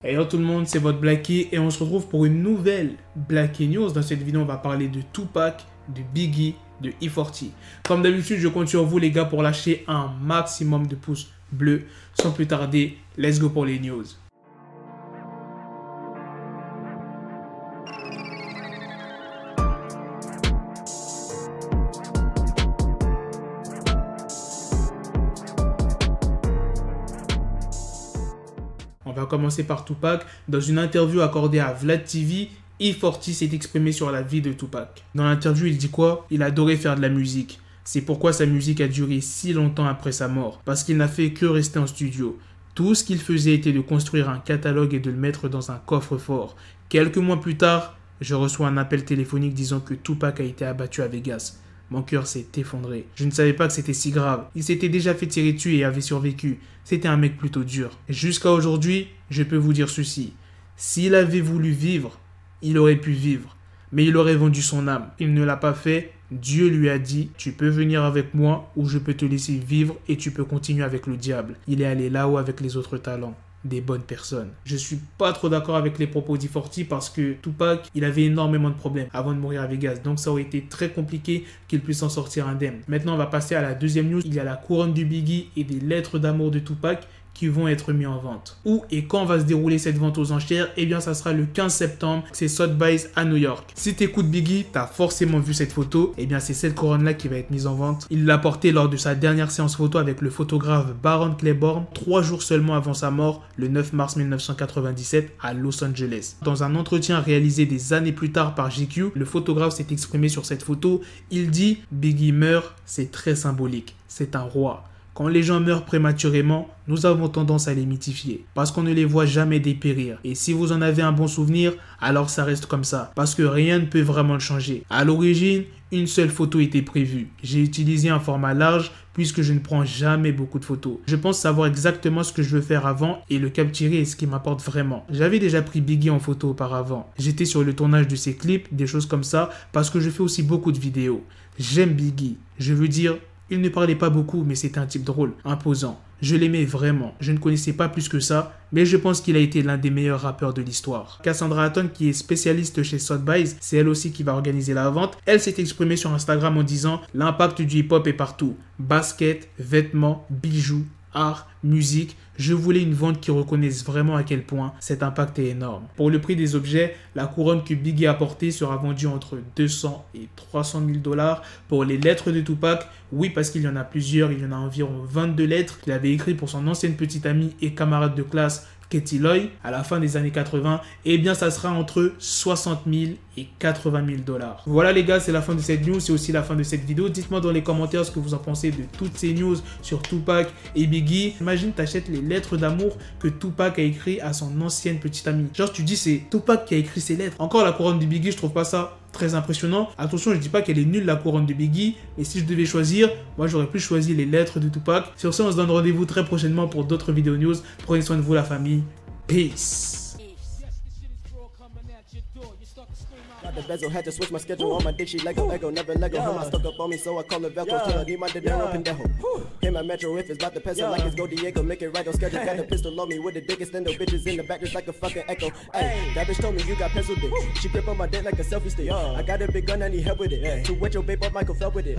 Hello tout le monde, c'est votre Blackie et on se retrouve pour une nouvelle Blackie News. Dans cette vidéo, on va parler de Tupac, de Biggie, de E40. Comme d'habitude, je compte sur vous les gars pour lâcher un maximum de pouces bleus. Sans plus tarder, let's go pour les news. On va commencer par Tupac. Dans une interview accordée à Vlad TV, E40 s'est exprimé sur la vie de Tupac. Dans l'interview, il dit quoi? Il adorait faire de la musique. C'est pourquoi sa musique a duré si longtemps après sa mort. Parce qu'il n'a fait que rester en studio. Tout ce qu'il faisait était de construire un catalogue et de le mettre dans un coffre-fort. Quelques mois plus tard, je reçois un appel téléphonique disant que Tupac a été abattu à Vegas. Mon cœur s'est effondré. Je ne savais pas que c'était si grave. Il s'était déjà fait tirer dessus et avait survécu. C'était un mec plutôt dur. Jusqu'à aujourd'hui, je peux vous dire ceci. S'il avait voulu vivre, il aurait pu vivre. Mais il aurait vendu son âme. Il ne l'a pas fait. Dieu lui a dit, tu peux venir avec moi ou je peux te laisser vivre et tu peux continuer avec le diable. Il est allé là-haut avec les autres talents. Des bonnes personnes. Je suis pas trop d'accord avec les propos d'E40 parce que Tupac, il avait énormément de problèmes avant de mourir à Vegas. Donc ça aurait été très compliqué qu'il puisse en sortir indemne. Maintenant, on va passer à la deuxième news. Il y a la couronne du Biggie et des lettres d'amour de Tupac qui vont être mis en vente. Où et quand va se dérouler cette vente aux enchères? Eh bien, ça sera le 15 septembre. C'est Sotheby's à New York. Si tu écoutes Biggie, tu as forcément vu cette photo. Eh bien, c'est cette couronne-là qui va être mise en vente. Il l'a portée lors de sa dernière séance photo avec le photographe Baron Claiborne, 3 jours seulement avant sa mort, le 9 mars 1997, à Los Angeles. Dans un entretien réalisé des années plus tard par GQ, le photographe s'est exprimé sur cette photo. Il dit « Biggie meurt, c'est très symbolique. C'est un roi. Quand les gens meurent prématurément, nous avons tendance à les mythifier parce qu'on ne les voit jamais dépérir. Et si vous en avez un bon souvenir, alors ça reste comme ça parce que rien ne peut vraiment le changer. À l'origine, une seule photo était prévue. J'ai utilisé un format large puisque je ne prends jamais beaucoup de photos. Je pense savoir exactement ce que je veux faire avant et le capturer est ce qui m'apporte vraiment. J'avais déjà pris Biggie en photo auparavant. J'étais sur le tournage de ses clips, des choses comme ça, parce que je fais aussi beaucoup de vidéos. J'aime Biggie. Je veux dire, il ne parlait pas beaucoup, mais c'était un type drôle, imposant. Je l'aimais vraiment. Je ne connaissais pas plus que ça, mais je pense qu'il a été l'un des meilleurs rappeurs de l'histoire. Cassandra Hatton, qui est spécialiste chez Sotheby's, c'est elle aussi qui va organiser la vente. Elle s'est exprimée sur Instagram en disant « L'impact du hip-hop est partout. Basket, vêtements, bijoux, art, musique. Je voulais une vente qui reconnaisse vraiment à quel point cet impact est énorme. » Pour le prix des objets, la couronne que Biggie a portée sera vendue entre 200 et 300 000 $. Pour les lettres de Tupac, oui, parce qu'il y en a plusieurs, il y en a environ 22 lettres qu'il avait écrites pour son ancienne petite amie et camarade de classe, Katie Loy, à la fin des années 80, eh bien ça sera entre 60 000 et 80 000 $. Voilà les gars, c'est la fin de cette news, c'est aussi la fin de cette vidéo. Dites-moi dans les commentaires ce que vous en pensez de toutes ces news sur Tupac et Biggie. Imagine t'achètes les lettres d'amour que Tupac a écrit à son ancienne petite amie. Genre tu dis c'est Tupac qui a écrit ces lettres. Encore la couronne de Biggie, je trouve pas ça très impressionnant. Attention, je dis pas qu'elle est nulle la couronne de Biggie, mais si je devais choisir, moi j'aurais plus choisi les lettres de Tupac. Sur ce, on se donne rendez-vous très prochainement pour d'autres vidéos news. Prenez soin de vous la famille. Peace. The bezel had to switch my schedule on my dick. She Lego, never Lego. Him, I stuck up on me, so I call it Velcro. Tell her, need my dinero pendejo. Hit my metro if it's about to peso, like it's Go Diego. Make it right on schedule. Got a pistol on me with the dick extendo. Bitches in the back just like a fucking echo. Hey, that bitch told me you got pencil dick. She grip on my dick like a selfie stick. I got a big gun, I need help with it. To wet your babe up, Michael fell with it.